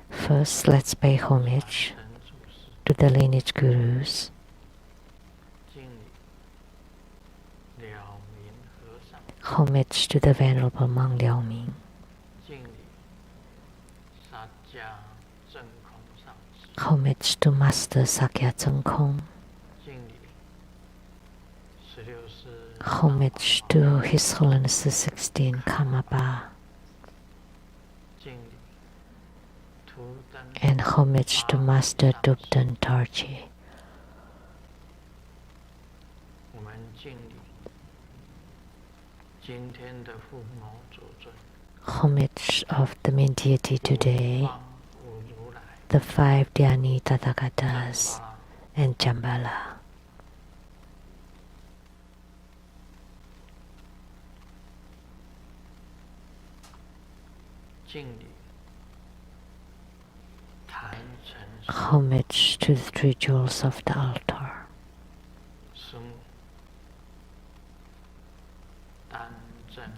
First, let's pay homage to the lineage gurus, homage to the Venerable Monk Liao Ming, homage to Master Sakya Zeng Kong, homage to His Holiness the 16th Karmapa, and homage to Master Dubden Tarji. Homage of the main deity today, the 5 Dhyani Tathagatas and Jambala. Homage to the 3 jewels of the altar.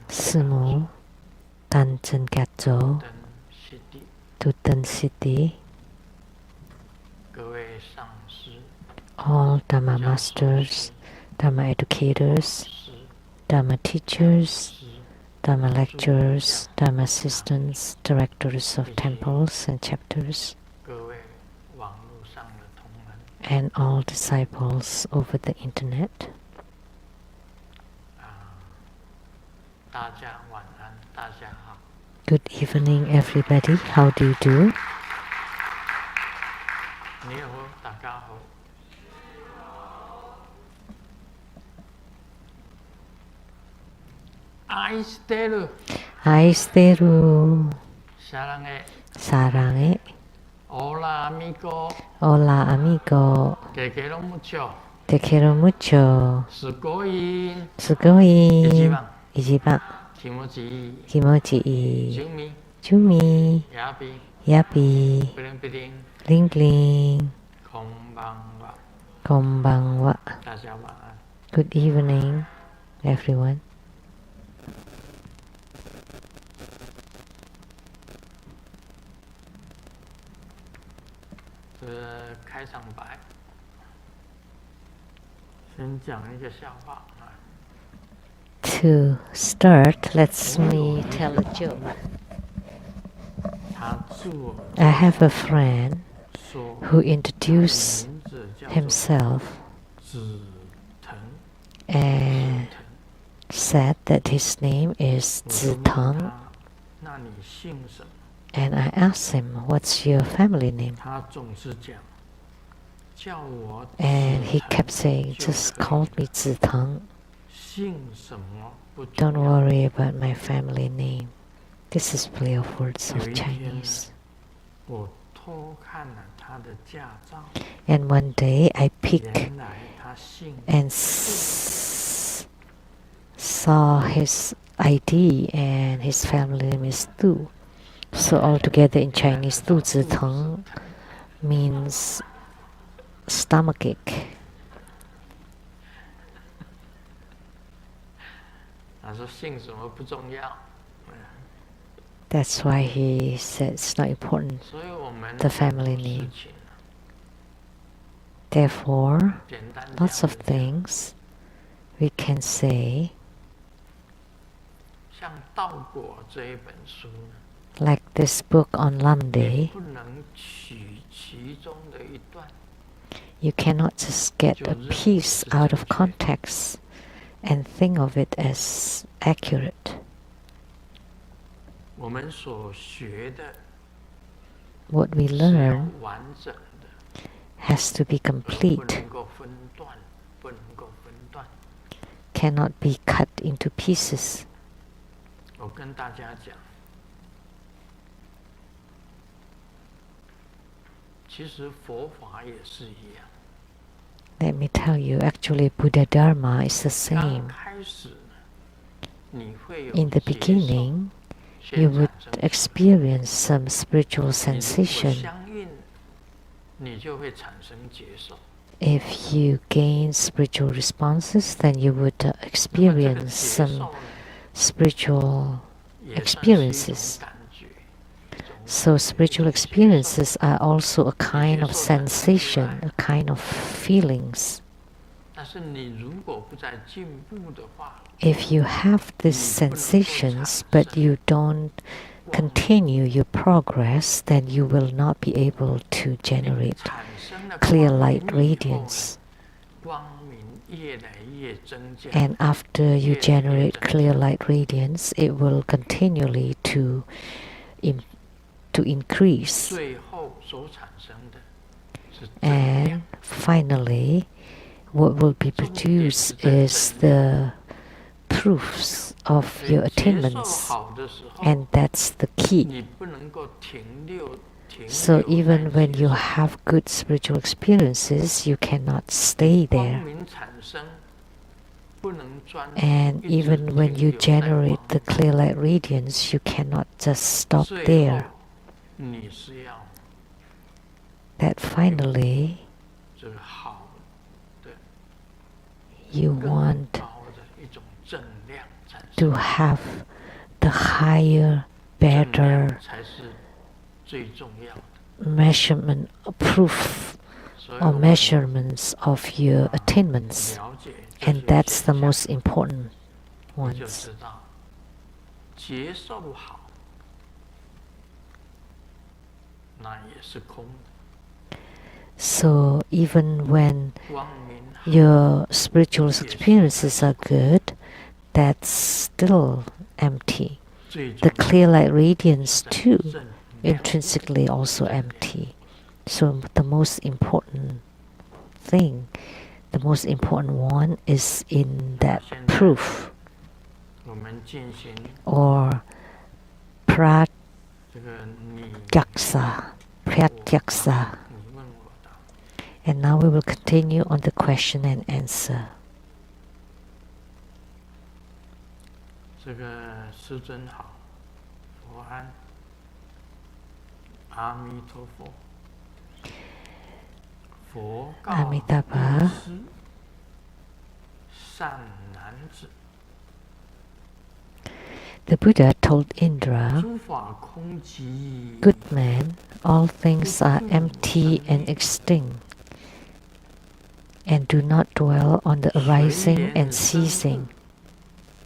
Sumu, Tanchen Gatso, Tutan City, all Dharma masters, Dharma educators, Dharma teachers, Dharma lecturers, Dharma assistants, directors of temples and chapters, and all disciples over the internet. Good evening, everybody. How do you do? Aisteru. Sarange. Hola, amigo. Hola, amigo. Te quiero mucho. Te quiero mucho. Sugoi. Sugoi. Ichiban. Kimochi. Kimochi. Jumi. Jumi. Yapi. Yapi. Bling bling. Bling bling. Konbanwa. Konbanwa. Dajawan. Good evening, everyone. To start, let's me tell a joke. I have a friend who introduced himself and said that his name is Ziteng. And I asked him, what's your family name? And he kept saying, just call me Ziteng. Don't worry about my family name. This is play of words of Chinese. And one day I peeked and saw his ID, and his family name is Tu. So altogether in Chinese, Tu Ziteng means stomachache. That's why he said it's not important, the family name. Therefore, lots of things we can say, like this book on Lamdre. You cannot just get a piece out of context and think of it as accurate. What we learn has to be complete, cannot be cut into pieces. Let me tell you, actually Buddha Dharma is the same. In the beginning, you would experience some spiritual sensation. If you gain spiritual responses, then you would experience some spiritual experiences. So spiritual experiences are also a kind of sensation, a kind of feelings. 但是你如果不再进步的话， If you have these sensations but you don't continue your progress, then you will not be able to generate 产生了 clear 光 light 明以后呢， radiance. 光明越来越增加， And after you generate clear light radiance, it will continually to increase. 最后所产生的是正量。 And finally, what will be produced is the proofs of 所以 your 接受 attainments. 好的时候， And that's the key. 你不能够停留 So 在 even when 接 you 受 have good spiritual experiences, you cannot stay 光 there. 明产生，不能专 And 一直 even when 停 you 留在 generate 光 the clear light radiance, you cannot just stop 最 there. 后你是要 That finally 这个好的 you 更 want 高的一种正量产生， to have the higher, 正 better 量才是最重要的。 measurement, proof 所以 or 我们 measurements of your attainments. 了解这 And 些 that's the 现象， most important 你就 ones. 知道接受好，那也是空的。 So even when 光明好， your spiritual experiences are good, that's still empty. 最 The 重要 clear light radiance 的 too, 正量 intrinsically also empty. So the most important thing, the most important one is in that proof 我们进行 or 这个你 pratyaksa. 你问我答， And now we will continue on the question and answer. 这个师尊好，佛安，阿弥陀佛。佛告阿弥陀佛布施善男子， The Buddha told Indra, 诸法空寂， "Good man, all things are empty and extinct, and do not dwell on the arising and ceasing.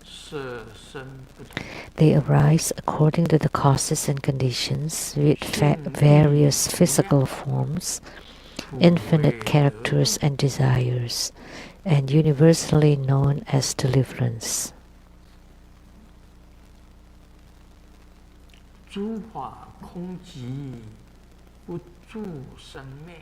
色身不同， They arise according to the causes and conditions with various physical forms, infinite characters and desires, and universally known as deliverance." 诸法空寂，不住生灭，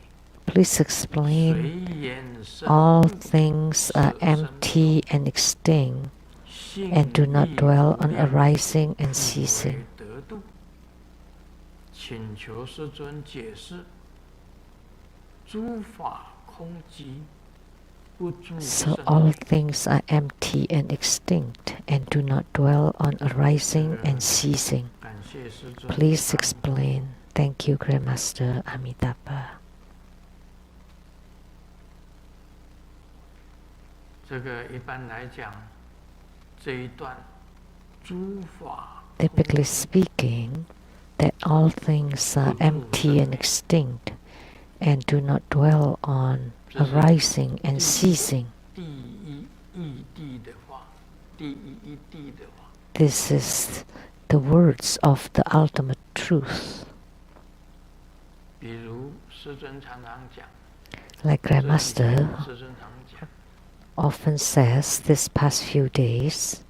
Please explain. 随缘生 All 度， things are empty and extinct, 性 and do not 亦 dwell 无 on 量， arising and 不 ceasing. 为得度。请求世尊解释：诸法空寂，不住 So 生 all 灭。 things are empty and extinct, and do not dwell on arising and ceasing. 感谢世尊。 Please explain. Thank you, Grandmaster Amitabha. 这个一般来讲，这一段诸法 Typically speaking, that all things are empty and extinct, and do not dwell on arising and ceasing. 第一义谛的话，第一义谛的话， This is the words of the ultimate truth. 比如师尊常常讲， Like Grandmaster 师尊常讲， often says this past few days,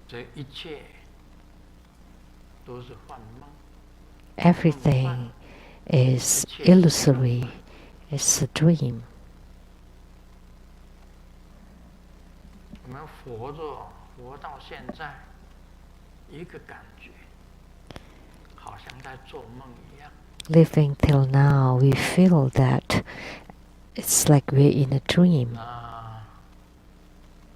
这一切都是幻梦， everything is illusory, it's a dream. 我们活到现在，一个感觉，好像在做梦一样。 Living till now, we feel that it's like we're in a dream. 那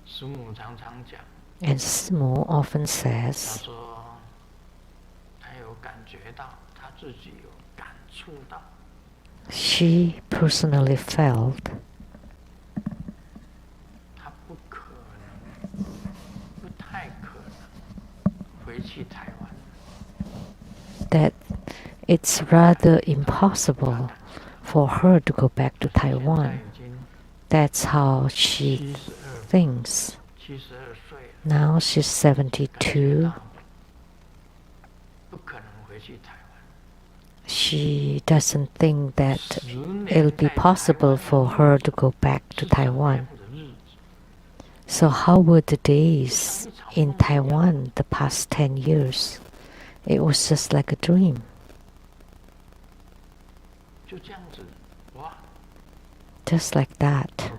师母常常讲， And Simu often 他 says 说他有感觉到，他自己有感触到， she personally felt 他不可能，不太可能回去台湾。that it's rather impossible for her to go back to Taiwan. That's how she thinks. Now she's 72. She doesn't think that it'll be possible for her to go back to Taiwan. So how were the days in Taiwan the past 10 years? It was just like a dream. Just like that.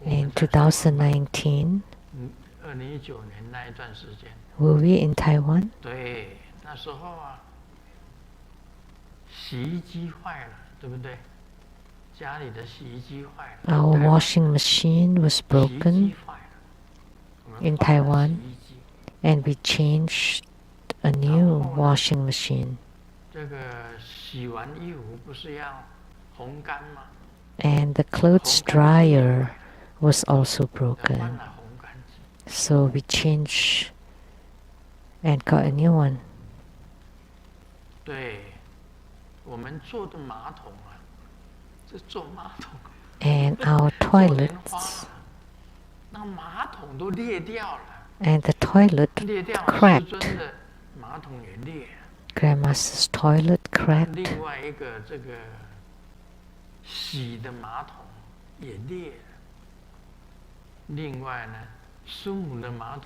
In 2019, were we in Taiwan? Our washing machine was broken in Taiwan, and we changed a new washing machine. And the clothes dryer was also broken. So we changed and got a new one. And our toilets, and the toilet cracked. Grandma's toilet cracked.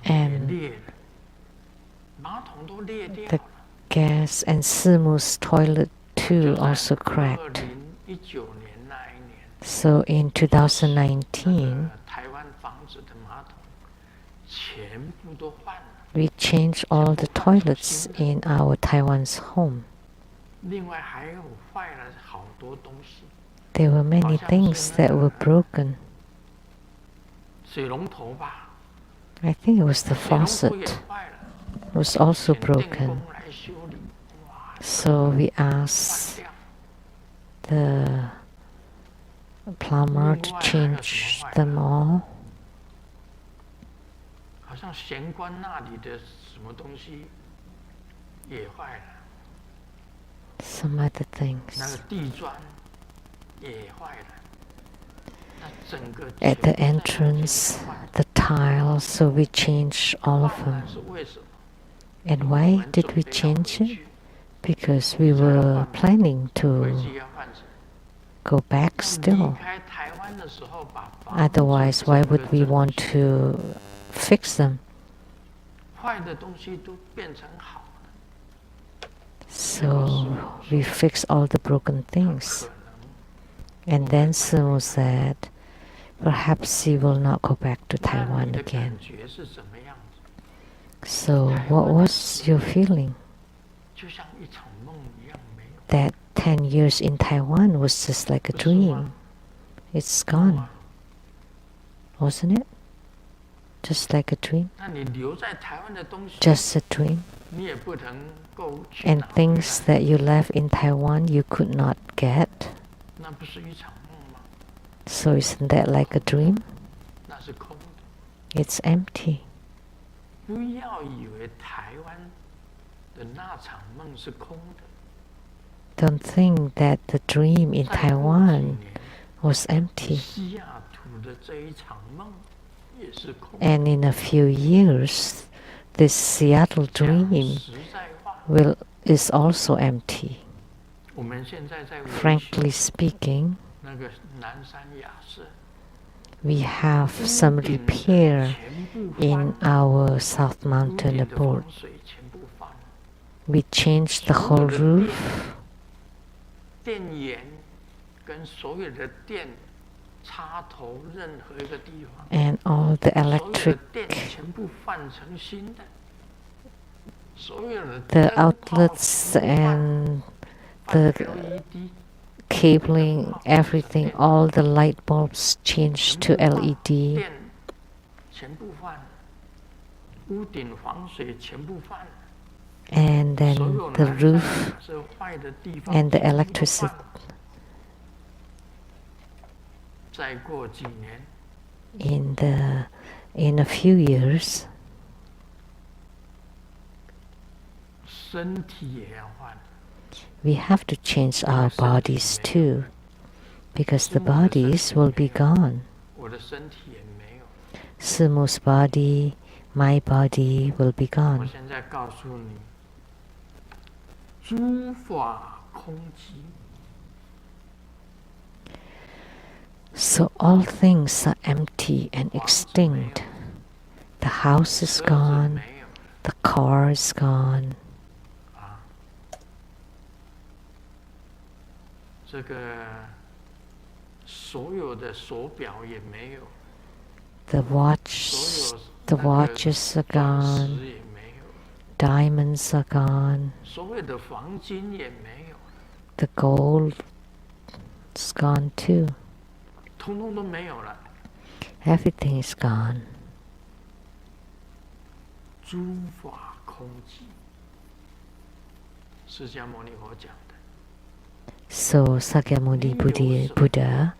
And the gas and Simu's toilet too also cracked. So in 2019, we changed all the toilets in our Taiwan's home. There were many things that were broken. I think it was the faucet. It was also broken. So we asked the plumber to change them all. Some other things. At the entrance, the tiles, so we changed all of them. And why did we change it? Because we were planning to go back still. Otherwise, why would we want to fix them? So we fixed all the broken things. And then Sumo said, perhaps he will not go back to Taiwan again. So what was your feeling? That 10 years in Taiwan was just like a dream. It's gone. Wasn't it? Just like a dream. Just a dream. And things that you left in Taiwan you could not get. So isn't that like a dream? It's empty. Don't think that the dream in Taiwan was empty. And in a few years, this Seattle dream is also empty. Frankly speaking, we have some repair in our South Mountain abode. We changed the whole roof. And all the electric, the outlets and the cabling, everything, all the light bulbs changed to LED. And then the roof and the electricity. in a few years, 身体也要换， we have to change our bodies too, because the bodies will be gone. 我的身体也没有。 Sumu's body, my body will be 我 gone. 现在告诉你，诸法空寂。 So all things are empty and extinct. The house is 车子 gone, 没有 the car is gone, 啊，这个所有的手表也没有， the 所有 watches are 钻 gone, 石也没有， diamonds are gone, 所有的黄金也没有， the gold is gone too. 通通都没有了。 Everything is gone. 诸法空寂，释迦牟尼佛讲的。 So Sakyamuni Buddha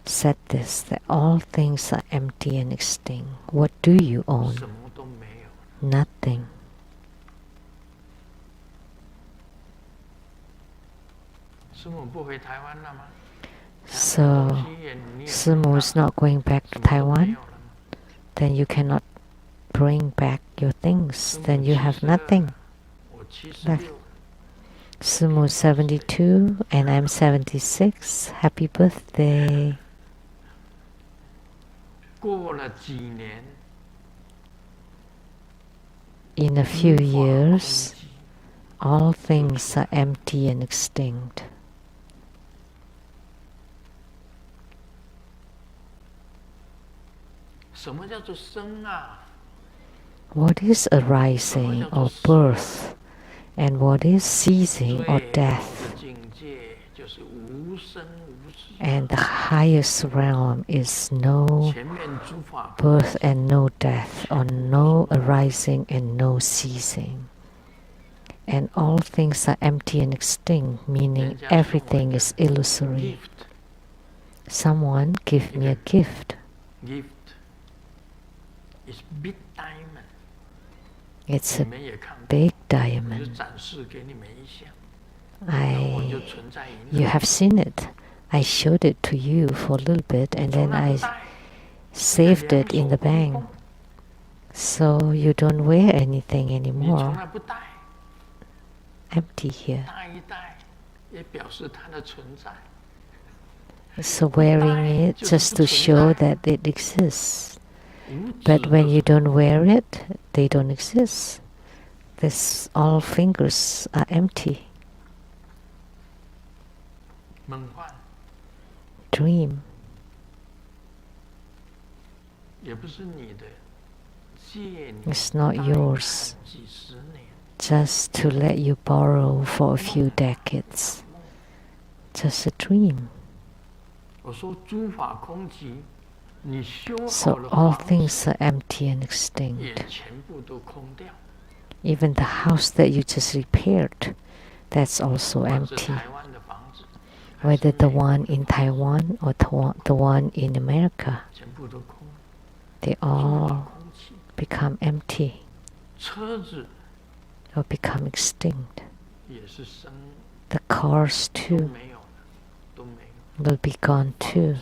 said this, that all things are empty and extinct. What do you own? 什么都没有。 Nothing. 师母不回台湾了吗？ So Sumu is not going back to Taiwan, then you cannot bring back your things, then you have nothing 我76 left. Sumu is 72 and I'm 76. Happy birthday. 过了几年， In a few 诸法空 years, 寂 all things are empty and extinct. 什么叫做生啊？ What is arising or birth, and what is ceasing 最 or 高 death? 的境界就是无生无死。 And the highest realm is no 前面诸法 birth and no death, or no arising and no ceasing. And all things are empty and extinct, meaning everything is illusory. gift Someone give me a gift. gift is big diamond， It's 你 a 们也看过， big 我就 diamond. 展示给你们一下，然后我就 I, 存在银 you 行， have seen it. I showed it to you for a little bit, and 从 then 来 I 不戴， saved 两 it in 手 the 空 bank. 空， So you don't wear anything 你从 anymore. 来不戴， Empty here. 戴一戴也表示它的存在。 So wearing it just to show that it exists. But when you don't wear it, they don't exist. This all fingers are empty. 梦幻 Dream. 也不是你的，借你 It's not 贷 yours. 款几十年， Just to let you borrow for a few decades. Just a dream. 我说诸法空寂，你修好 So 了 all 房子 things are empty and 也 extinct. 全部都空掉， Even the house that you just repaired, that's also 或者 empty. 台湾的房子，还是 Whether the 美国 one in Taiwan or the one in America, 全部都空， they 诸法 all 空寂。 become empty 车子 or become extinct. 也是生 The cars 都 too 没有了，都没有。 will be gone 房 too. 子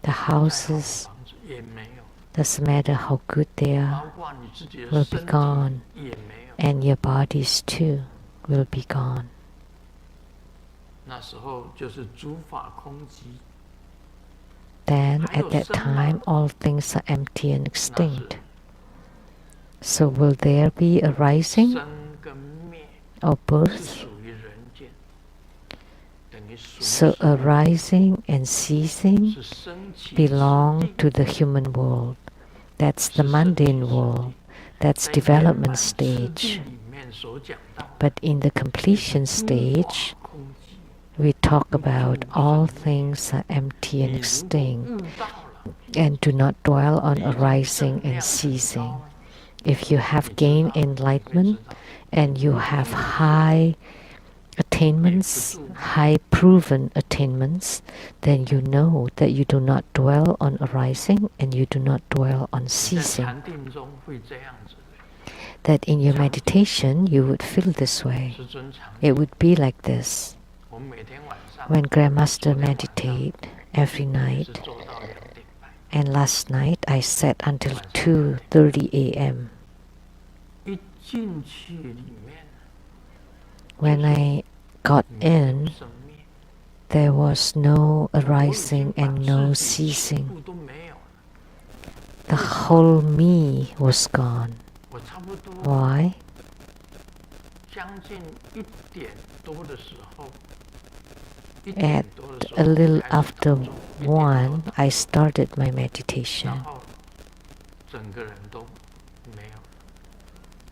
再 The 好的 houses, 房子也没有， doesn't matter how good they 包 are, 括你自己的 will be 身体 gone. 也没有。 And your bodies too will be gone. 那时候就是诸法空寂， Then 还有 at that 生吗？ time all things are empty and 那是 extinct. So will there be a rising 生跟灭 or 是 birth? 属于人间，等于属于 So 生 arising and ceasing 是升起 belong 次第 to the human world. That's the 是升起 mundane 次 world. 第 That's 在圆 development 满次第 stage. 里面所讲到的 But in the completion 诸 stage, 法空寂， we talk about all things are empty 你 and 如果 extinct 悟到了， and do not dwell on 你已经 arising 正量 and 很 ceasing. 高， If you 你 have 知 gained 道，你会 enlightenment 知道， and you have high attainments, high proven attainments, then you know that you do not dwell on arising and you do not dwell on ceasing. That in your meditation you would feel this way. It would be like this. When Grandmaster meditate every night, and last night I sat until 2:30 a.m. When I got in, there was no arising and no ceasing. The whole me was gone. Why? At a little after 1, I started my meditation.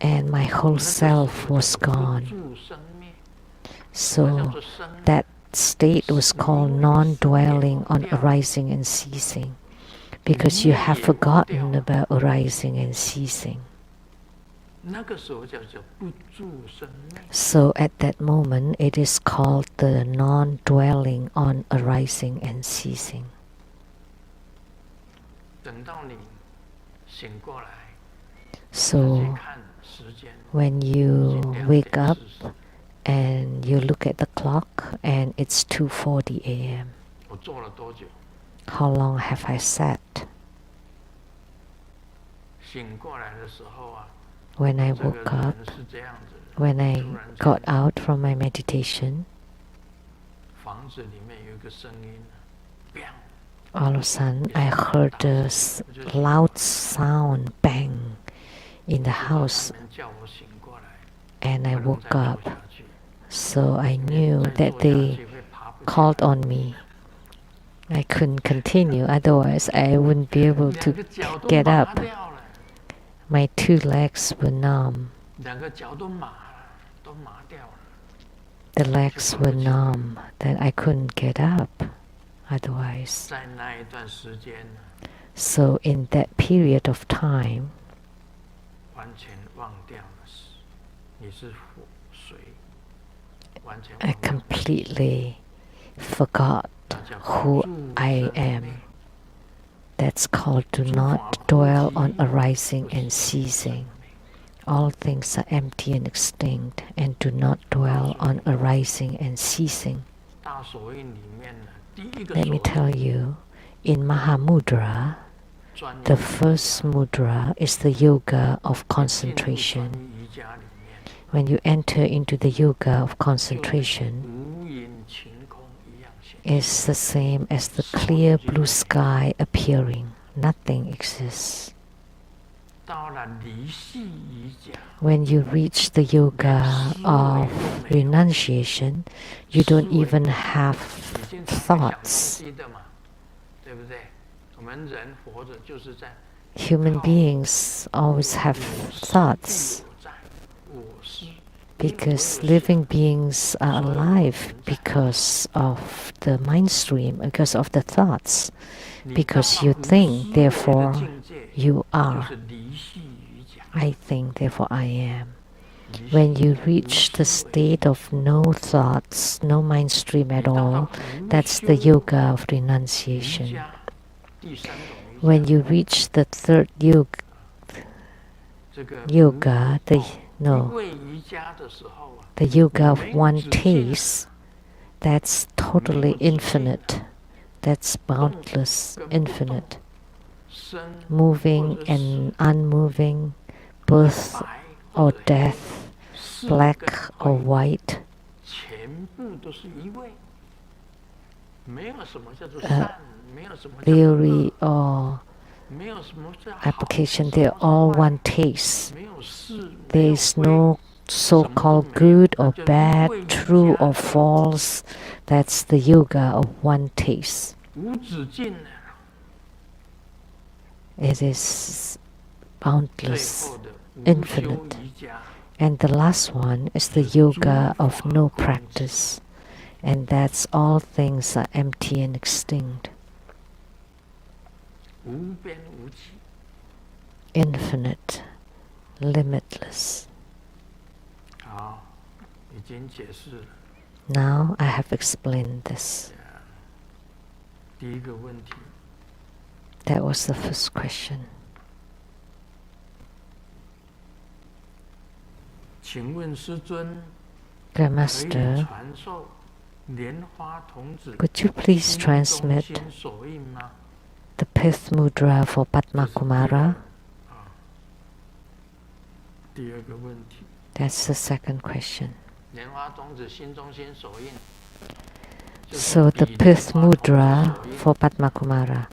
And my whole self was gone. So that state was called non-dwelling on arising and ceasing, because you have forgotten about arising and ceasing. So at that moment it is called the non-dwelling on arising and ceasing. So when you wake up and you look at the clock and it's 2:40 a.m. How long have I sat? When I woke up, when I got out from my meditation, all of a sudden I heard a loud sound, bang, in the house, and I woke up. So I knew that they called on me. I couldn't continue, otherwise I wouldn't be able to get up. My 2 legs were numb. The legs were numb, that I couldn't get up otherwise. So in that period of time, I completely forgot who I am. That's called do not dwell on arising and ceasing. All things are empty and extinct, and do not dwell on arising and ceasing. Let me tell you, in Mahamudra, the first mudra is the yoga of concentration. When you enter into the yoga of concentration, it's the same as the clear blue sky appearing. Nothing exists. When you reach the yoga of renunciation, you don't even have thoughts. Human beings always have thoughts, because living beings are alive because of the mind stream, because of the thoughts. Because you think, therefore you are. I think, therefore I am. When you reach the state of no thoughts, no mind stream at all, that's the yoga of renunciation. When you reach the third yoga, the yoga of one taste, that's totally infinite. That's boundless, infinite. Moving and unmoving, birth or death, black or white. Theory or application, they're all one taste. There is no so-called good or bad, true or false. That's the yoga of one taste. It is boundless, infinite. And the last one is the yoga of no practice. And that's all things are empty and extinct. Infinite, limitless. Now I have explained this. 第一个问题， That was the first question. 请问师尊， Dear 可以 Master, 传授莲花童子 could you please 心中 transmit 心手印吗？ the Pith Mudra for Padma 这是第二 Kumara? 第二个问题， That's the second question. 莲花童子心中心手印，就是 So the 比莲 Pith 花童子 Mudra 手印 for Padma Kumara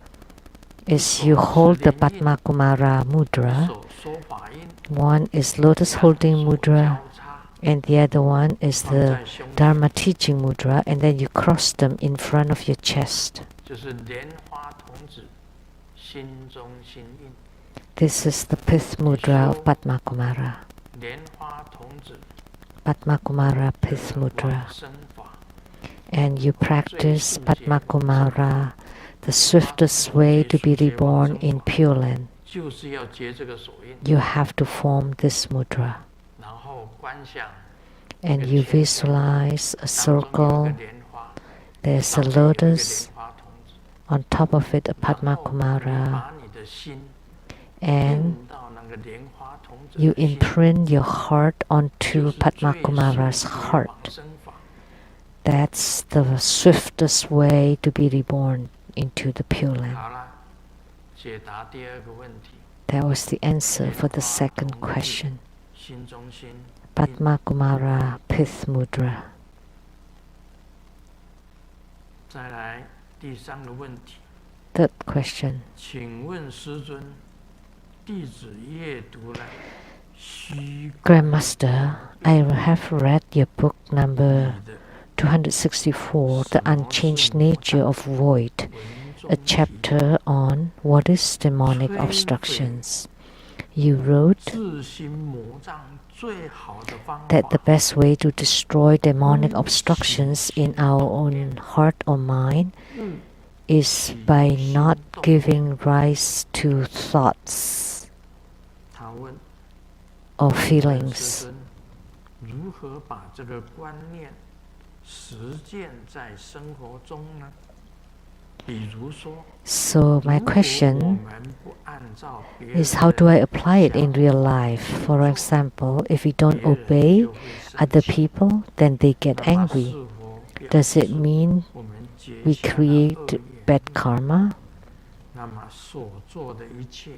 is you hold the Padma Kumara 一 Mudra. 手说法印， One is lotus 两 holding 手 mudra, 交叉， and the other one is 放 the 在胸前， Dharma teaching mudra, and then you cross them in front of your chest. 就是莲花童子心中心印， This is the Pith Mudra of Padma Kumara. 莲花童子 Padma Kumara Pith 的 Mudra. 往生法， And you practice Padma Kumara, the swiftest way to be reborn in Pure Land. 就是要结这个手印， You have to form this mudra. 然后观想 And you visualize a 当中有一 circle. 个莲花， There's 上 a 面有一个 lotus. 莲花童子， On top of it, a 然 Padma 后你 Kumara. 把你的心 And 印到那个莲花童子 you 的心， imprint your heart 就 onto 是 Padma 最 Kumara's 迅速的 heart. 往生法。 That's the swiftest way to be reborn into the Pure Land. 好了，解答第二个问题， That was the answer for the second question. 心中心印。 Padma Kumara Pith Mudra. 再来第三个问题， Third question. 请问师尊，弟子阅读了虚空 Grandmaster, I have read your book number 的 264, The Unchanged Nature of Void, 文 a 中提 chapter on what is demonic obstructions. You wrote 自心魔障最好的方 that the 法 best way to destroy demonic obstructions in our own heart or mind 勿 is by not giving rise to thoughts 他问 or 师 feelings. 尊，如何把这个观念实践在生活中呢？比如说， So my 如果我 question 们不按照别人 is how do I 的 apply it in 想 real life? For example, if we don't 别人 obey 就会生 other 气 people, then they get 那么 angry. 是否表 Does it 示 mean 我们结 we 下了 create 恶业 bad karma? 那么所做的一切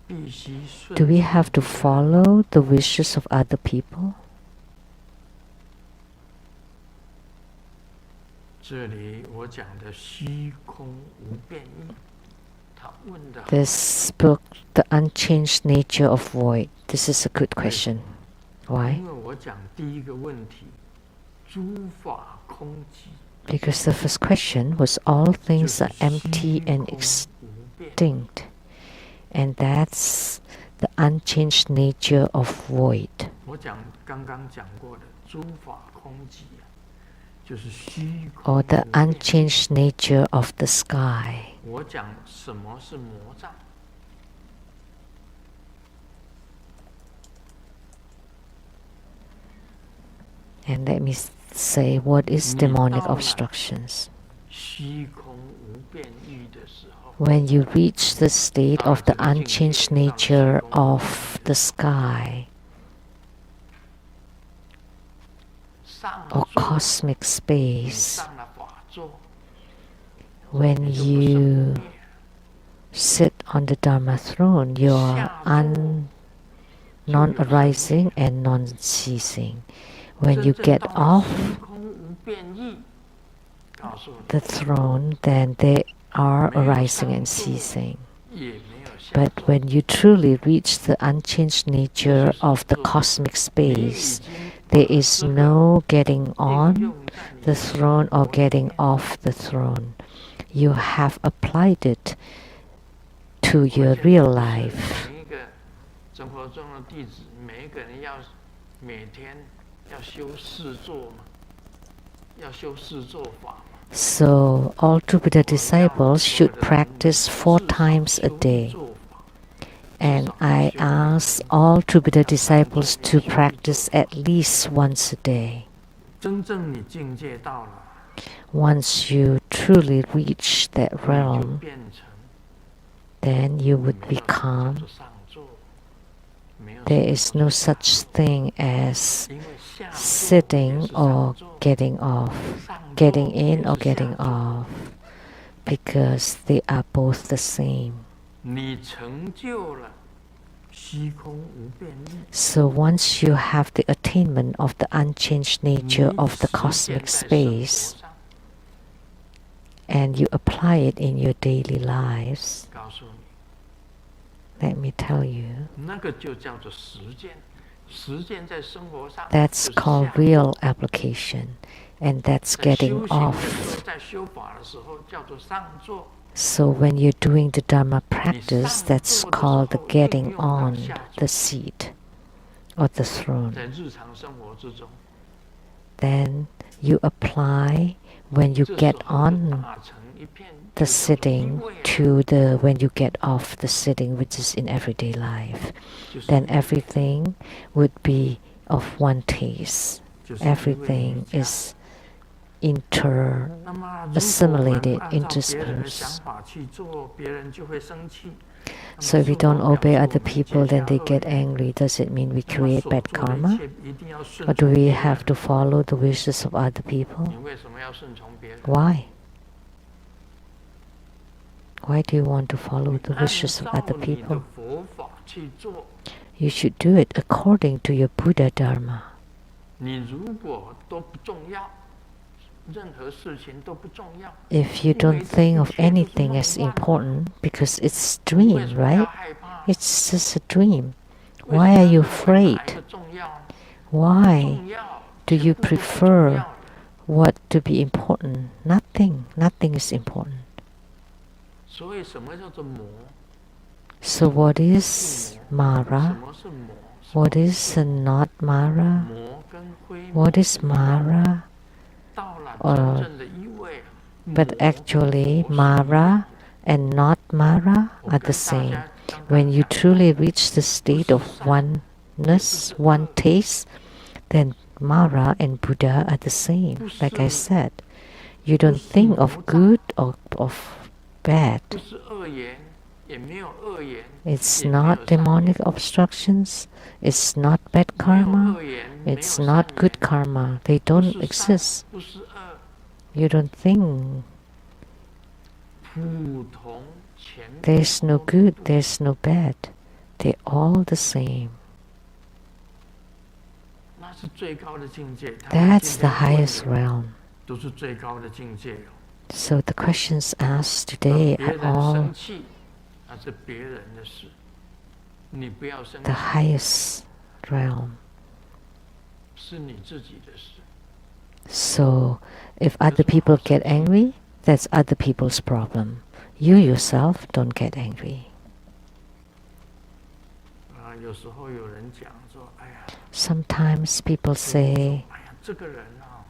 必须顺 Do we 从 have to 别人 follow the wishes of other people? 这里我讲的虚空无变异，他问的 This book, The Unchanged Nature of Void. This is a good question. Why? 因为我讲第一个问题，诸法空寂， Because the first question was all 就 things 是 are empty 虚 and 空 extinct. 无变。 And that's the unchanged nature of void. 我讲刚刚讲过的诸法空寂啊，就是虚 Or 空 the 无变。 unchanged nature of the sky. 我讲什么是魔障， And let me say what is demonic obstructions. 虚空无变异的时候， When you reach the state of the unchanged nature of the sky 上 or 了座， cosmic 你 space, 上了法座， when 你就不生 you 不灭。 sit on the Dharma throne, you are 下座 non-arising and non-ceasing. When you 真正 get 到了 off 虚空无变异，告诉你 the throne, then they are 没有 arising 上 and 座 ceasing. 也没有下 But 座， when you truly reach the unchanged nature of the cosmic 你已 space, 经 there 把 is 这个 no getting 应 on 用在你 the 的 throne 生 or 活里 getting 面。 off the throne. You have applied it to 我 your 现在 real 不是 life. 每一个生活中的弟子，每一个人要每天要修四座嘛，要修四座法嘛。 So all true Buddha disciples should practice 4 times a day. And I ask all true Buddha disciples to practice at least once a day. 真正你境界到了， Once you truly reach that 你就 realm, 变成 then you 没 would 有什么叫 become. 做上座，没有什 There 么 is 叫 no 做下 such 座， thing as 因为下座也 sitting 是 or 上座， getting off, 上 getting 座也 in or 是下 getting 座。 off, because they are both the same. 你成就了虚空无变力， So once you have the attainment of the unchanged 你 nature of the 实践 cosmic 在生 space 活上， and you apply it in your daily lives, 告诉你， let me tell you, 那个就叫做实践。实践在生活上 that's 就是 called 下座。 real application, and that's 在 getting 修行的时候， off. 在修法的时候叫做上座。 So when you're doing the Dharma 你 practice, 上 that's 座的时 called the 候， getting 应用到 on 下 the 座。 seat or the throne. 在日常生活之中， Then you apply when you 这 get 时候就 on 打成一片， the 就叫做一 sitting 位了， to the when you get off the sitting, which is in everyday life. 就是 Then 一位， everything would be of one taste. 就是一位瑜 Everything 伽。 is inter 那么，如果我们 assimilated 按照 into 别人的想 space. 法去做，别人就会生气。 So if we 那么 don't 是否 obey 表示我 other 们 people, 结 then 下 they 恶 get 缘？ angry. Does it mean we 那么 create 所 bad 做的一 karma? 切一定要 Or 顺 do 从 we 别 have 人？ to follow the wishes of other people? 你为什么要顺从别人？ Why? Why do you want to 你 follow the 按 wishes of 照 other 你的 people? 佛法去做。 You should do it according to your Buddha Dharma. 你如果都不重要，任何事情都不重要， If you 因为 don't think of 一切都是 anything 梦 as 幻嘛。 important because it's 你为 dream, 什么要 right? 害怕？ It's just a dream. 为什 Why 么 are 要 you 认为哪 afraid? 一个重要？ Why 重要， do 全 you 部都不重 prefer 要。 what to be important? Nothing. Nothing is important. 所以什么叫做魔？ So what 是 is 魔？什 Mara? 么是魔？什么 What 是 is not Mara? 魔跟非魔 What is Mara? 到了 or- 真正的一位， But 魔跟 actually, 佛是一样 Mara and not Mara 我 are 跟 the 大 same. 家刚刚 When you 讲 truly reach the state of oneness, one taste, then Mara and Buddha are the same. Like I said, you don't think of good or of bad. 不是恶言，也没有恶言， It's 也没有 not 善言， demonic obstructions. It's not bad 没有 karma. 恶言，没有 It's 善 not 言， good karma. They 不 don't 是善， exist. 不是恶， You don't think. 普通前 There's no 面 good, 都 there's no bad. They're all the same. 那是最高的境界。他们 That's 今 the 天问 highest 的 realm. 都是最高的境界哦。 So the questions asked 那 today 别 are 人 all 生气，那是别人的事，你不要生 the 气， highest realm. 是你自己的事。 So if other people get angry, that's other people's problem. You yourself don't get angry. 有时候有人讲说：“哎呀， Sometimes people say, 哎呀，这个人啊，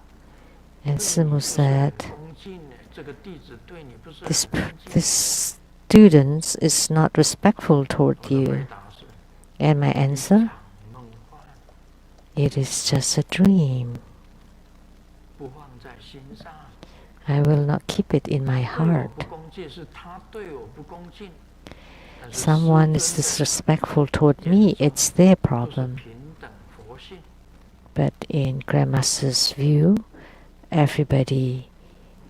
and 对你 Simu 不是 said, 很恭敬呢，这个弟子对你不是 this, 很恭敬。” this student is not respectful 我 toward 的回 you. 答是： And my 一 answer, 场梦幻， it is just a dream. 不放在心上。 I will not keep it in my 对我 heart. 不恭敬是他对我不恭敬，但是 Someone 师 is 尊 disrespectful toward me, it's their 都是 problem. 平等佛性。 But in Grandmaster's view, everybody,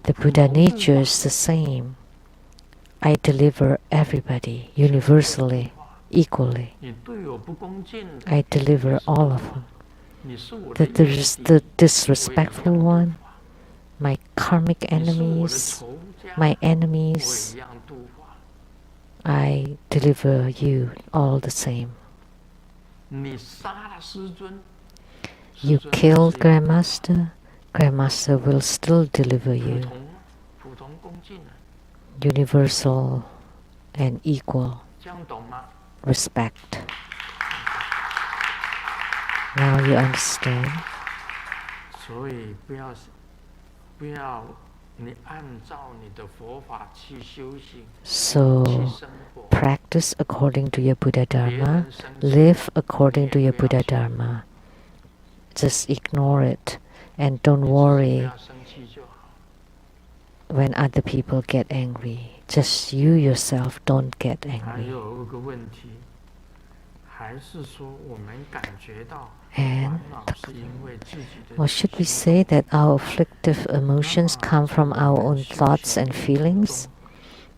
the Buddha nature is the same. I deliver everybody universally, equally. 你对我不恭敬， I deliver all of them. 你是我的 The, 业 the 敌， disrespectful 我也 one, 一样度化 my karmic 你是我的 enemies, 仇家， my 我也 enemies, 一样度化。 I deliver you all the same. 你杀了师尊， You 师尊 killed 还是一样 Grandmaster, Grandmaster will still deliver 普 you. 通普通恭敬的， Universal and equal 这样懂吗？ respect. Now you understand. 所以不要你按照你的佛法去修行， So 去生活。 practice according to your Buddha 别 Dharma, 人生气， live according to 你也 your 不要 Buddha 去 Dharma. Just ignore it And don't 你只是不 worry 要生气就好。 when other people get angry. Just you yourself don't get 还 angry. 有个问题，还是说我们感觉到 And 烦恼是因为自己的 or should we 行 say 动， that our afflictive emotions 那 come 在 from 我 our 们 own 修 thoughts 行 and 的路途 feelings? 中，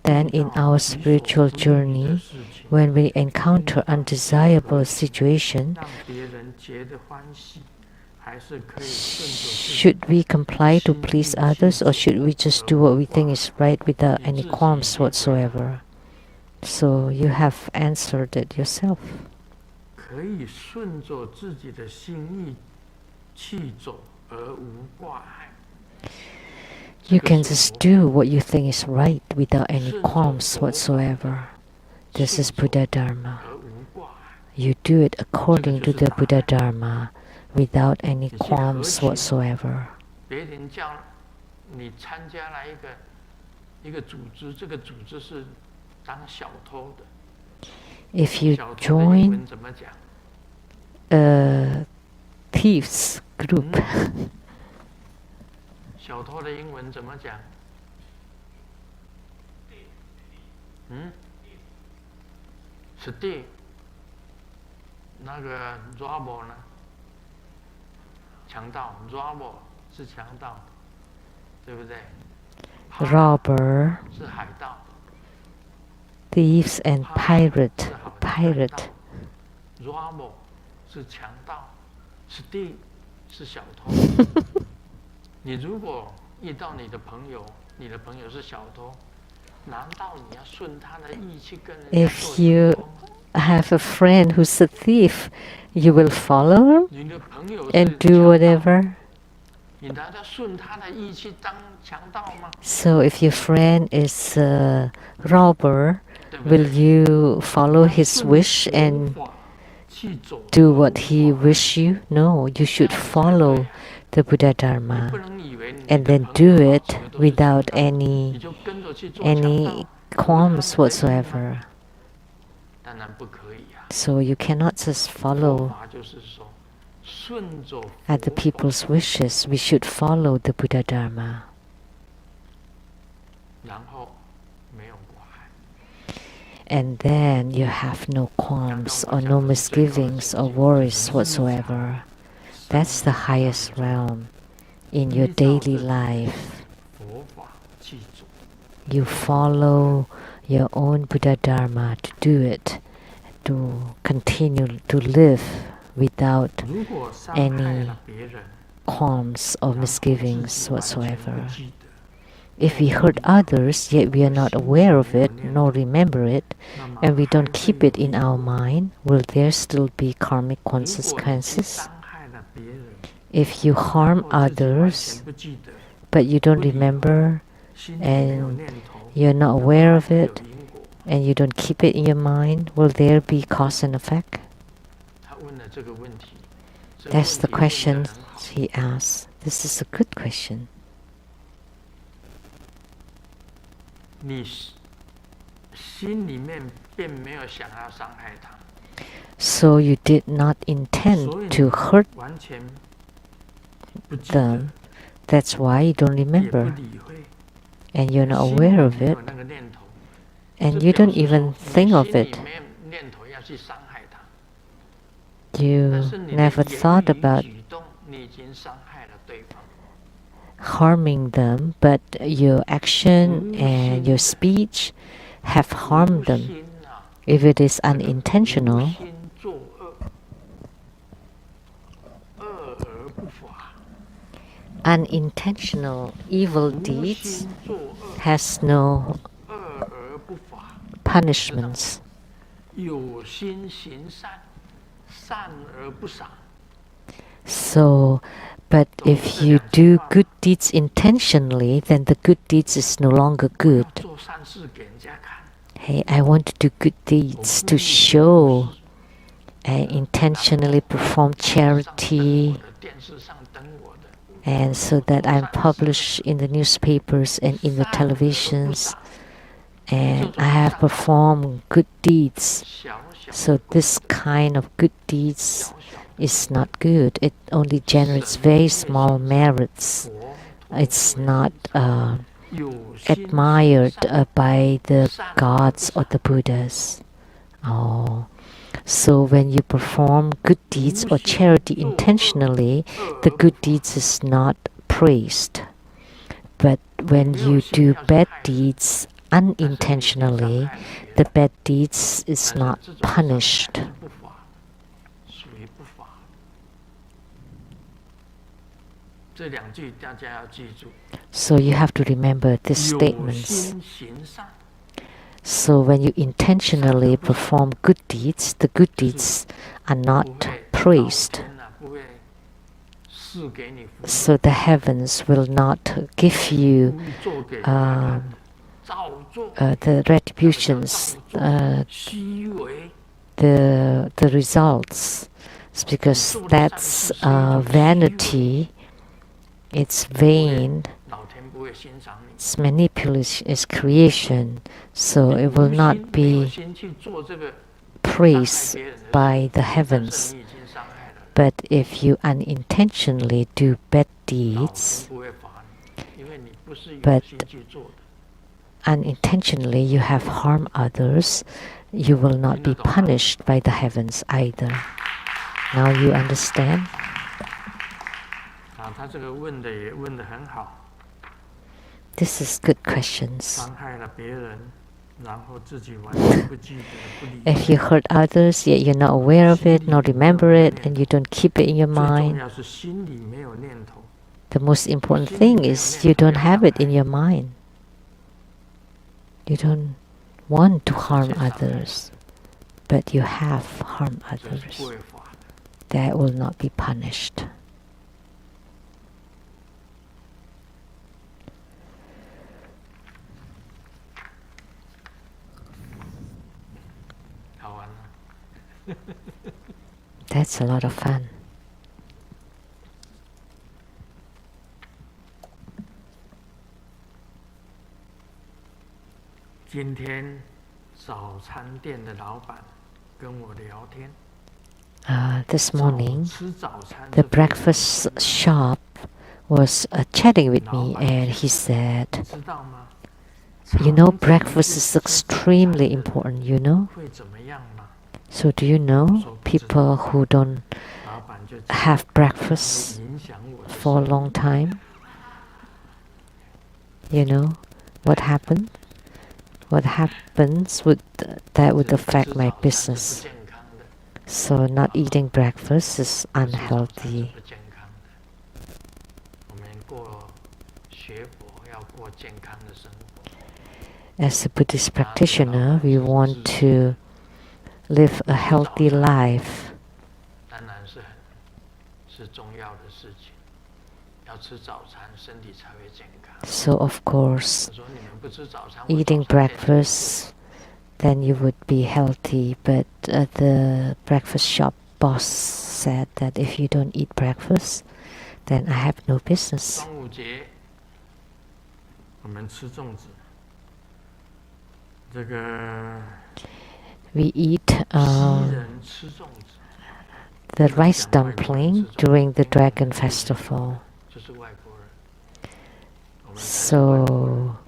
Then 遇 in 到 our 己所 spiritual 不愿意的 journey, 事情， when we 应 encounter 当结 undesirable 合起 situation, 让别人觉得欢喜，还是可以顺着自己 should we comply to 心 please 意去 others, or 做， should we just 而 do what 无 we think 挂 is right without 你 any 自己 qualms 已经回答 whatsoever? So you have answered it yourself. 可以顺着自己的心意去走，而无挂碍。 You 这个 can 是 just 佛 do 法， what you think is right without any 顺着 qualms 佛法 whatsoever. This 去 is 走 Buddha Dharma. 而无挂碍。 You do it according to 这个就是 the 答案。 Buddha Dharma without any 你去合 qualms 群， whatsoever. 别人叫你参加了一个组织，这个组织是当小偷的。 If you 小偷的英 join 文怎么讲？ a thieves group, 小偷的英文怎么讲？steal 那个 robber 呢？强盗 robber 是强盗，对不对？ robber, 是海盗， thieves, and pirate. 是好的海 Pirate. 盗 robber 是强盗 steal 是小偷。你如果遇到你的朋友，你的朋友是小偷，难道你要顺他的意去跟人家 If 做 you 小偷吗？ have a friend who's a thief, you will follow him 你的朋友是 and do 强盗， whatever. 你难道顺他的意去当强盗吗？ So if your friend is a robber, 对不 will 对？ you follow his 顺 wish 佛 and 法去走 do 而 what 无 he 挂碍 wish you? No, you 这 should 样子才对 follow 啊。 the Buddha 你 Dharma 不能以为你 and 的 then 朋 do 友 it 好几个都是强 without 盗，你 any 就跟着去做强盗， any 合他 qualms 们的意吗？ whatsoever. 当然不可以啊！ So you cannot just 佛 follow 法就是说，顺着 other 佛法 people's wishes. We should follow the Buddha Dharma. 然后没有挂碍。 And then you have no qualms or no misgivings or worries whatsoever. That's the highest realm in your daily life. 佛法去走， You follow your own Buddha Dharma to do it, to continue to live without 如果伤害 any 了别人， qualms or 然后自己 misgivings 完全 whatsoever. 不记得， If we hurt others, yet we are not aware of it, nor remember it, 那么 and we 还 don't 会 keep 有 it in 因 our 果。 mind, will there still be karmic 如果你去 consequences? 伤害了别人， If you 然 harm 后自己完 others, 全不记得， but you don't 不理会， remember, 心里没有 and 念头， you're not 那么 aware 还 of 会有 it, 因果。 and you don't keep it in your mind, will there be cause and effect? 他问了这个问题，这个 That's the 问题问 question 得很好。 he asked. This is a good question. 你心里面并没有想要伤害他， So you did not 所以 intend 你 to hurt 完全不记得， them. That's why you don't 也不 remember, 理会， and you're not 心里 aware of 没 it, 有那个念头， and 这 you 表 don't 示 even 说 think 你 of 心里 it. 没有念头要去伤害他， You 但是你的 never 言 thought 语 about 举动，你已经伤害了对方。 harming them, but your action and your speech have 无 harmed them. 心啊， If it is 这个无 unintentional, 心作恶，恶而不法， unintentional evil 无 deeds 心作恶， has no 恶而不法。 punishments. 有心行善，善而不赏。 So, but if you do good deeds intentionally, then the good deeds is no longer 要 good. 做善事给人家看， Hey, I want to do good 我 deeds 故 to 意做 show 恶事 I intentionally perform 报纸上登我 charity, 的，电视上登我的， and so that I'm published in the newspapers and in the 善而不 televisions, 赏。 and I have performed good deeds. 小小的 So 功 this 德， kind of good deeds 小小的 is not good. It only generates very small merits. It's not admired by the gods or the Buddhas. Oh. So when you perform good deeds or charity intentionally, the good deeds is not praised. But when you do bad deeds unintentionally, the bad deeds is not punished. So you have to remember these statements. So when you intentionally perform good deeds, the good deeds are not praised. So the heavens will not give you the retributions, the results. It's because that's vanity. It's vain. It's manipulation. It's creation. So it will not be praised by the heavens. But if you unintentionally do bad deeds, but unintentionally you have harmed others, you will not be punished by the heavens either. Now you understand? This is good questions. If you hurt others, yet you're not aware of it, not remember it, and you don't keep it in your mind, the most important thing is you don't have it in your mind. You don't want to harm others, but you have harmed others. That will not be punished. That's a lot of fun. This morning, the breakfast shop was chatting with me, and he said, you know, breakfast is extremely important, you know? So do you know people who don't have breakfast for a long time? You know what happened? What happens that would affect my business. So not eating breakfast is unhealthy. As a Buddhist practitioner, we want to live a healthy life. So of course, eating breakfast, then you would be healthy. But the breakfast shop boss said that if you don't eat breakfast, then I have no business. We eat the rice dumpling during the Dragon Festival. So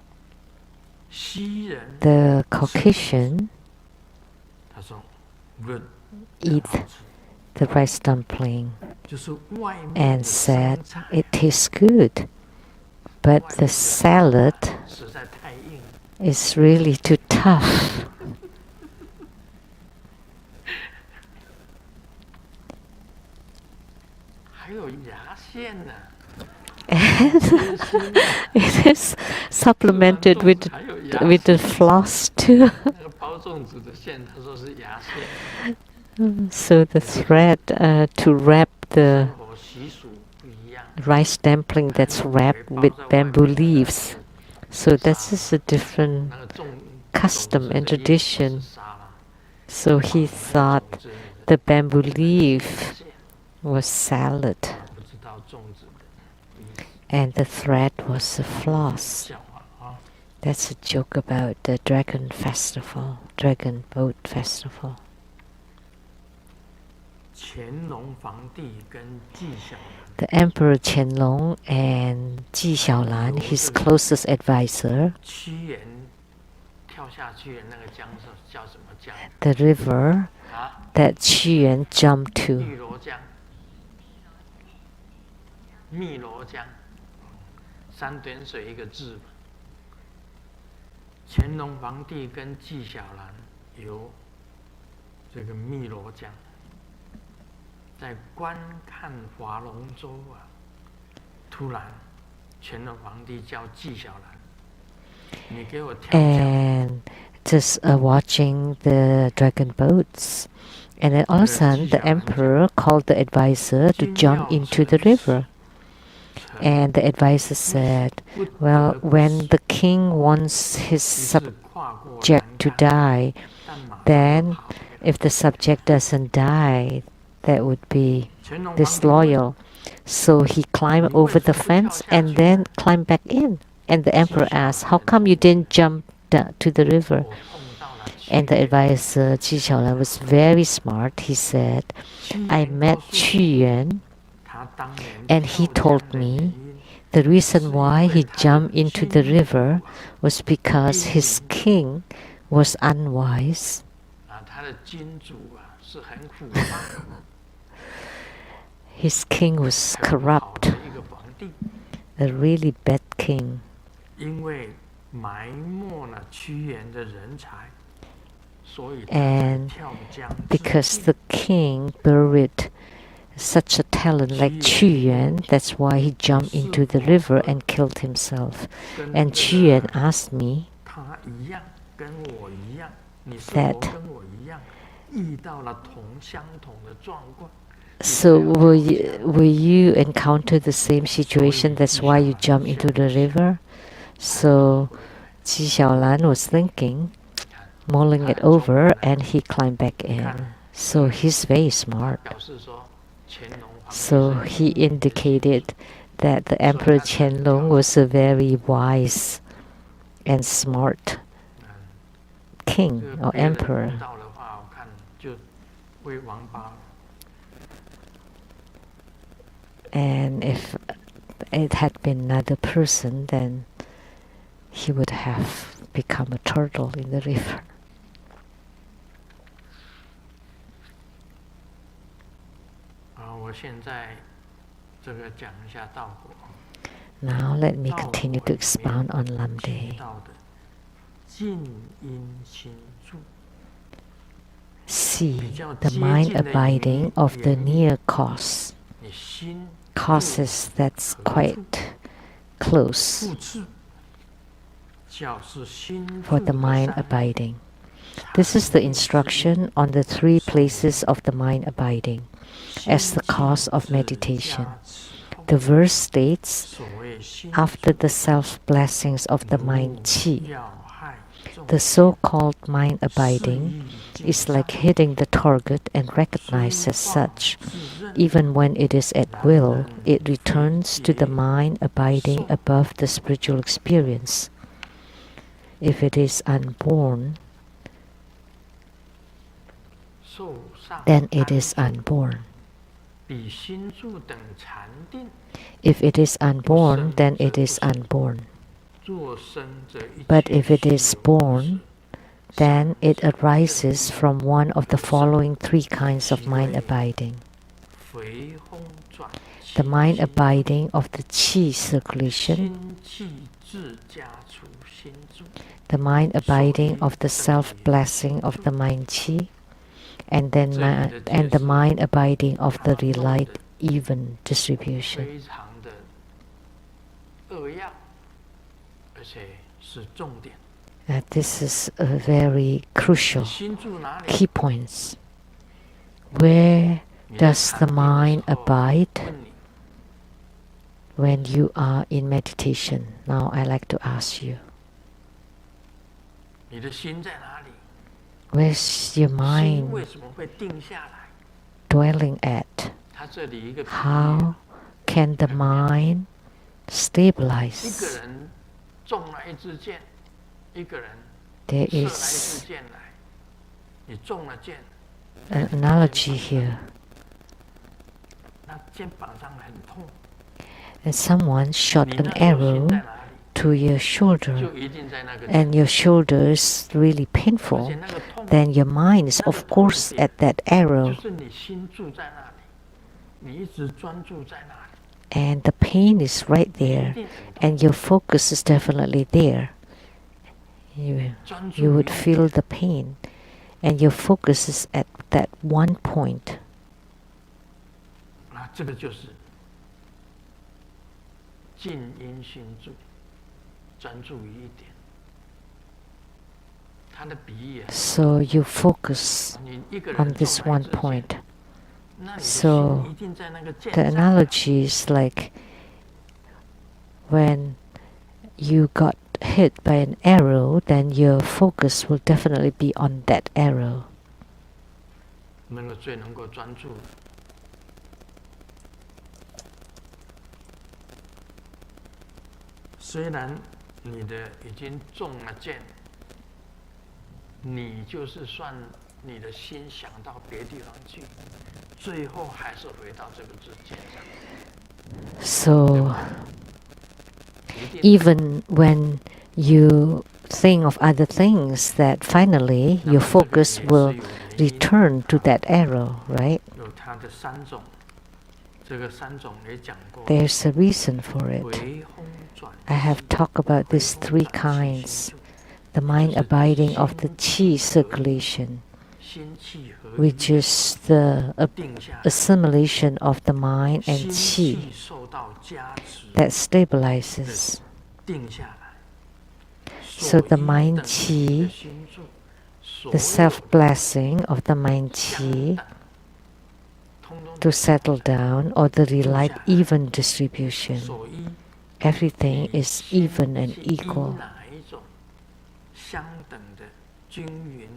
the Caucasian eat the rice dumpling and said it tastes good, but the salad is really too tough. And it is supplemented with the floss too. So the thread to wrap the rice dumpling that's wrapped with bamboo leaves. So that's just a different custom and tradition. So he thought the bamboo leaf was salad, and the thread was the floss. That's a joke about the Dragon Festival, Dragon Boat Festival. The Emperor Qianlong and Ji Xiaolan, his closest advisor, the river that Qu Yuan jumped to, 汨罗江，三点水一个字。乾隆皇帝跟纪晓岚游这个汨罗江，在观看划龙舟啊，突然乾隆皇帝叫纪晓岚，你给我跳江。and just watching the dragon boats. And then all of a sudden, the emperor called the advisor to jump into the river. And the advisor said, well, when the king wants his subject to die, then if the subject doesn't die, that would be disloyal. So he climbed over the fence and then climbed back in. And the emperor asked, how come you didn't jump to the river? And the advisor, Ji Xiaolan, was very smart. He said, I met Qu Yuan, and he told me the reason why he jumped into the river was because his king was unwise. His king was corrupt, a really bad king. And because the king buried such a talent like Qu Yuan, that's why he jumped into the river and killed himself. And Qu Yuan asked me that, so will you encounter the same situation, that's why you jump into the river? So Ji Xiaolan was thinking, mulling it over, and he climbed back in. So he's very smart. So he indicated that the Emperor Qianlong was a very wise and smart king or emperor. And if it had been another person, then he would have become a turtle in the river. Now let me continue to expound on Lamdre. See the mind abiding of the near cause, causes that's quite close for the mind abiding. This is the instruction on the three places of the mind abiding as the cause of meditation. The verse states, after the self-blessings of the mind qi, the so-called mind abiding is like hitting the target and recognized as such. Even when it is at will, it returns to the mind abiding above the spiritual experience. If it is unborn, then it is unborn. If it is unborn, then it is unborn. But if it is born, then it arises from one of the following three kinds of mind abiding. The mind abiding of the qi circulation, the mind abiding of the self-blessing of the mind qi, and the mind abiding of the relight even distribution. This is a very crucial key points. Where does the mind abide when you are in meditation? Now I like to ask you, where's your mind dwelling at? How can the mind stabilize? There is an analogy here. and someone shot an arrow to your shoulder, and your shoulder is really painful, then your mind is of course at that arrow. And the pain is right there, and your focus is definitely there. You would feel the pain, and your focus is at that one point. So you focus on this one point. So the analogy is like when you got hit by an arrow, then your focus will definitely be on that arrow. So even when you think of other things, that finally your focus will return to that arrow, right? There's a reason for it. I have talked about these three kinds. The mind abiding of the qi circulation, which is the assimilation of the mind and qi that stabilizes. So the mind qi, the self-blessing of the mind qi to settle down, or the relight even distribution. Everything is even and equal.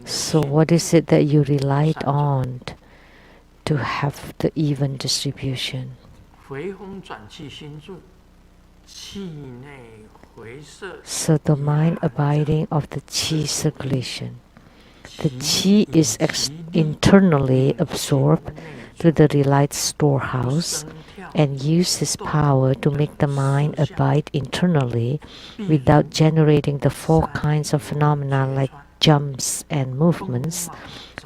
So what is it that you relied on to have the even distribution? So the mind abiding of the qi circulation. The qi is internally absorbed to the relight storehouse and uses power to make the mind abide internally without generating the four kinds of phenomena like jumps and movements,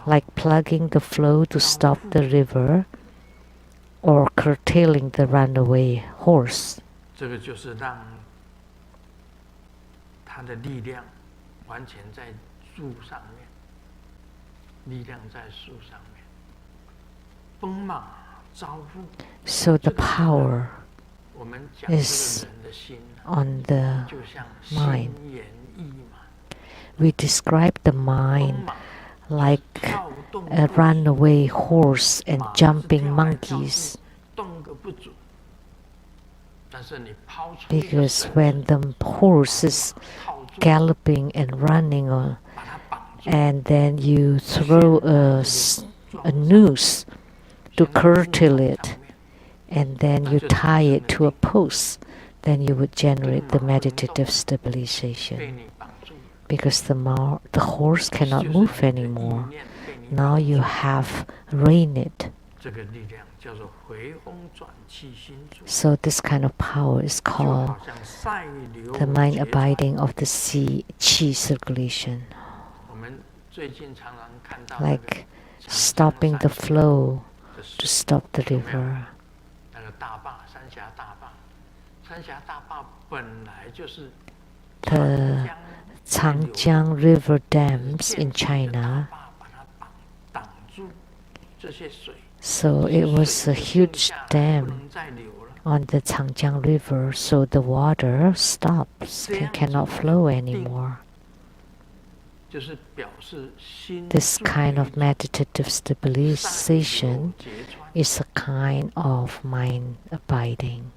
like plugging the flow to stop the river or curtailing the runaway horse. So the power is on the mind. We describe the mind like a runaway horse and jumping monkeys, because when the horse is galloping and running on, and then you throw a noose to curtail it, and then you tie it to a post, then you would generate the meditative stabilization. Because the horse cannot move anymore. Now you have reined it. So this kind of power is called the mind abiding of the qi circulation. Like stopping the flow to stop the river. The Changjiang River dams in China. So it was a huge dam on the Changjiang River, so the water stops, cannot flow anymore. This kind of meditative stabilization is a kind of mind abiding,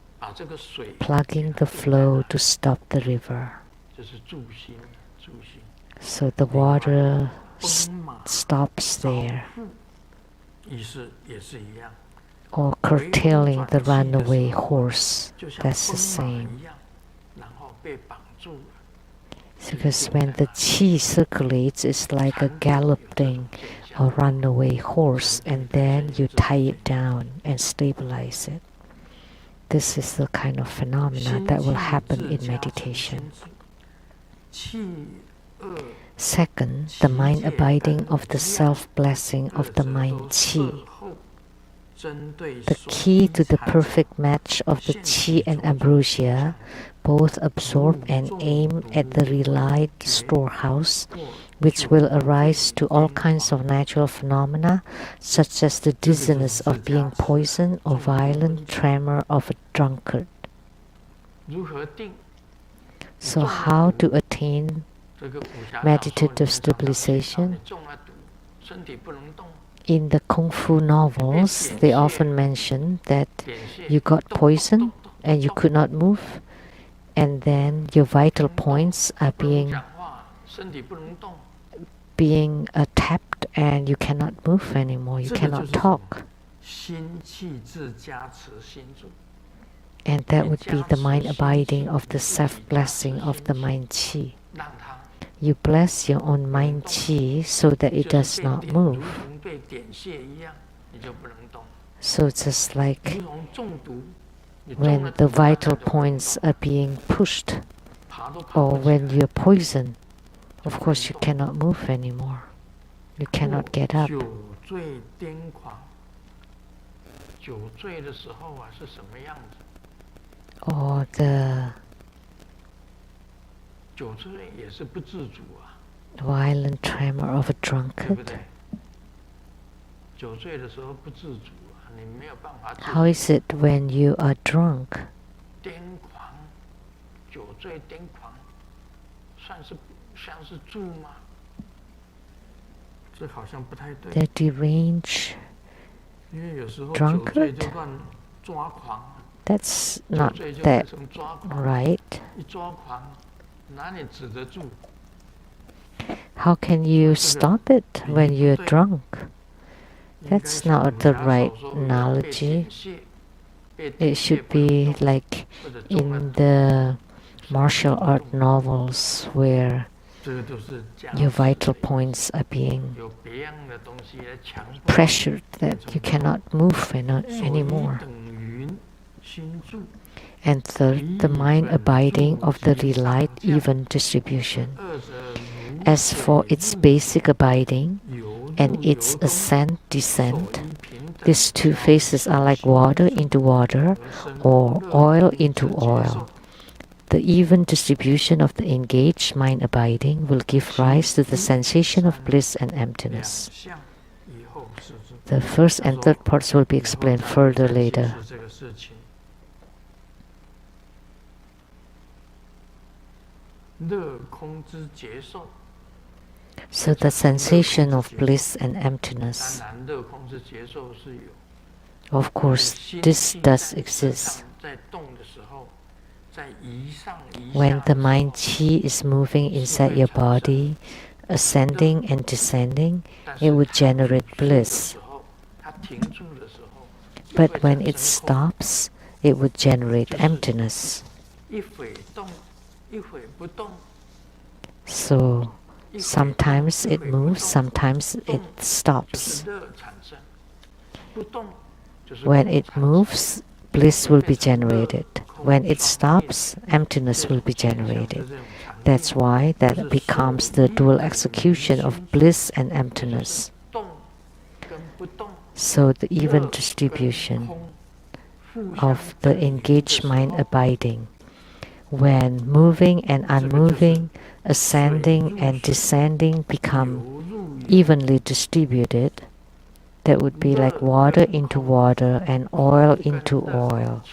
plugging the flow to stop the river. So the water stops there. Or curtailing the runaway horse, that's the same. Because when the qi circulates, it's like a galloping a runaway horse and then you tie it down and stabilize it. This is the kind of phenomena that will happen in meditation. Second, the mind abiding of the self-blessing of the mind qi. The key to the perfect match of the qi and ambrosia both absorb and aim at the relied storehouse, which will arise to all kinds of natural phenomena, such as the dizziness of being poisoned or violent tremor of a drunkard. So how to attain meditative stabilization? In the Kung Fu novels, they often mention that you got poisoned and you could not move, and then your vital points are being tapped and you cannot move anymore, you cannot talk. And that would be the mind abiding of the self-blessing of the mind qi. You bless your own mind qi so that it does not move. So just like when the vital points are being pushed, or when you're poisoned, of course you cannot move anymore. You cannot get up. Or the violent tremor of a drunkard. How is it when you are drunk? The deranged drunkard? That's not that right. How can you stop it when you're drunk? That's not the right analogy. It should be like in the martial art novels where your vital points are being pressured that you cannot move anymore. And third, the mind abiding of the relied even distribution. As for its basic abiding and its ascent-descent, these two phases are like water into water or oil into oil. The even distribution of the engaged mind abiding will give rise to the sensation of bliss and emptiness. The first and third parts will be explained further later. So the sensation of bliss and emptiness, of course, this does exist. When the mind qi is moving inside your body, ascending and descending, it would generate bliss. But when it stops, it would generate emptiness. So sometimes it moves, sometimes it stops. When it moves, bliss will be generated. When it stops, emptiness will be generated. That's why that becomes the dual execution of bliss and emptiness. So the even distribution of the engaged mind abiding, when moving and unmoving, ascending and descending become evenly distributed, that would be like water into water and oil into oil.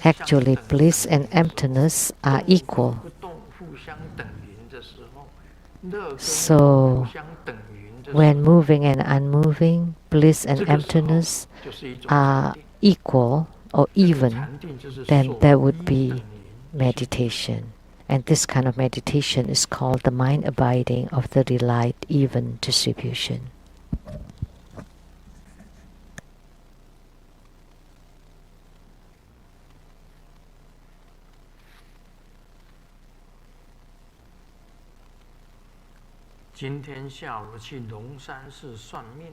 Actually, bliss and emptiness are equal. So, when moving and unmoving, bliss and emptiness are equal or even, then that would be meditation. And this kind of meditation is called the mind abiding of the relied even distribution. 今天下午去龙山寺算命，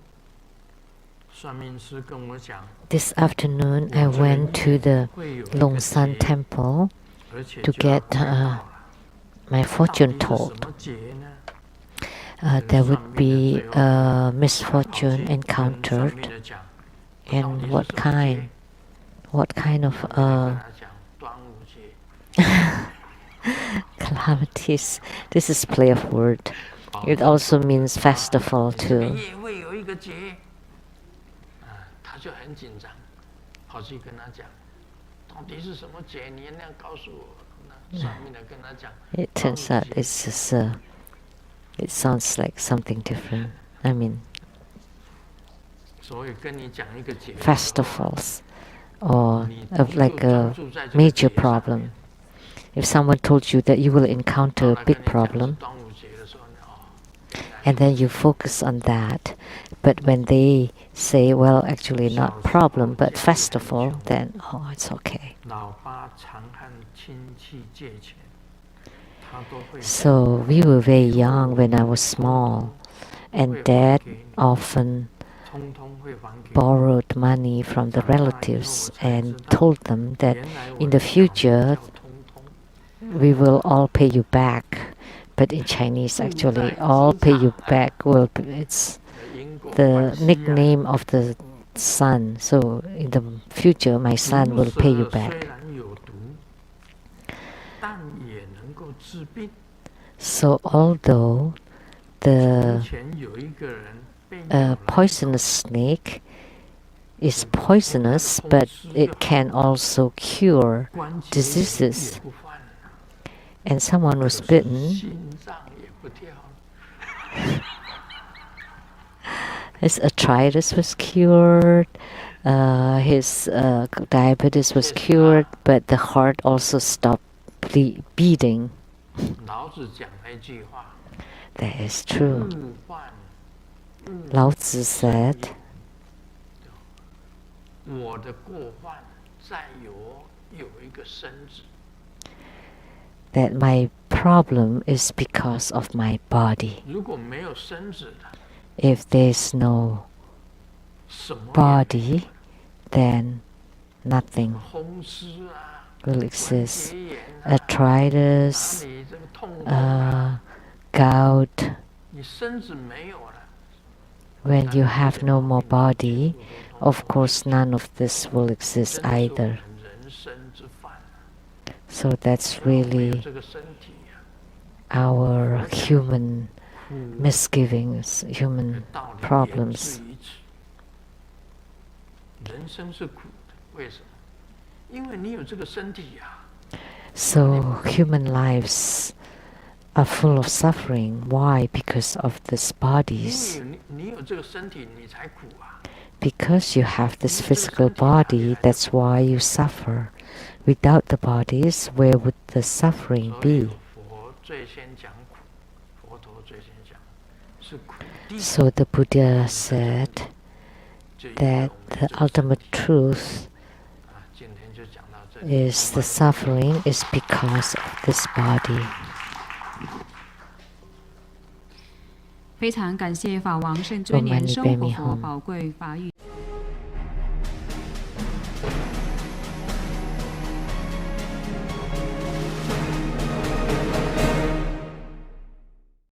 算命师跟我讲 This afternoon, I went to the 会有一个 Longshan 劫， temple 而且 to 就要 get 快到了。 my 到 fortune 底是什 told. 么劫呢？ There would be a misfortune 跟算 encountered, 命的讲，到 and 底是 what 什么劫？ kind of 算命的跟他讲端午节。 calamities. This is play of word. It also means festival 这个 too. 夜会有一个节，他就很紧张，跑去跟他讲，到底是什么节？你能告诉我？那算命的跟他讲， It turns out it's just it sounds like something different. I mean, 所以跟你讲一个节 festivals or 你 of 就 like 专 a 注在这个 major 节上 problem. 面。 If someone told you that you will 到 encounter a 了 big 跟你讲是 problem, 端午节的时候，and then you focus on that, but when they say, well, actually not problem, but festival, then, oh, it's okay. 老爸常和亲戚借钱，他都会 So we were very young when I was small, and Dad often 通通会还给你。 borrowed money from the relatives and told them that in the future 通通 we will all pay you back. But in Chinese, actually, all pay you back will be, it's 的因果 the 关系啊 nickname of the son. So in the future, my son will pay you 毒蛇 back. 虽然有毒，但也能够治病。 So although 从 the 前有一个人被咬了 poisonous snake is poisonous, but it can also cure 关节 diseases. 也不犯了， And someone was 可是 bitten. 心脏也不跳了。 His arthritis was cured. His diabetes was cured, but the heart also stopped beating. 老子讲了一句话 That is true. 物患， Lao Tzu said, 我的过患在于我有一个身子， that my problem is because of my body. 如果没有身子的， If there's no 什么也 body, then nothing 风湿啊， will 关 exist. 节炎啊， Arthritis, 哪里这个痛风啊， gout. 你身子没有了， When you have no more body, of course none of this will exist 真的是我 either. 们人生之患啊。 So that's 没有 really 这个身体啊， our human 苦 misgivings, 的 human 道理 problems. 源自于此。人生是苦的，为什么？因为你有这个身体呀、 So human lives are full of suffering. Why? Because of these 因 bodies. 为你有这个身体，你才苦啊。 Because you have this physical body, that's why you suffer. Without the bodies, where would the suffering 所以 be? 佛最先讲苦，佛陀最先讲是苦地。 So the Buddha said 就因为 that 我们 the 这个身 ultimate 体 truth 啊，今天就讲到这里。 is the suffering is because of this body. 非常感谢法王圣尊莲生活佛宝贵法语。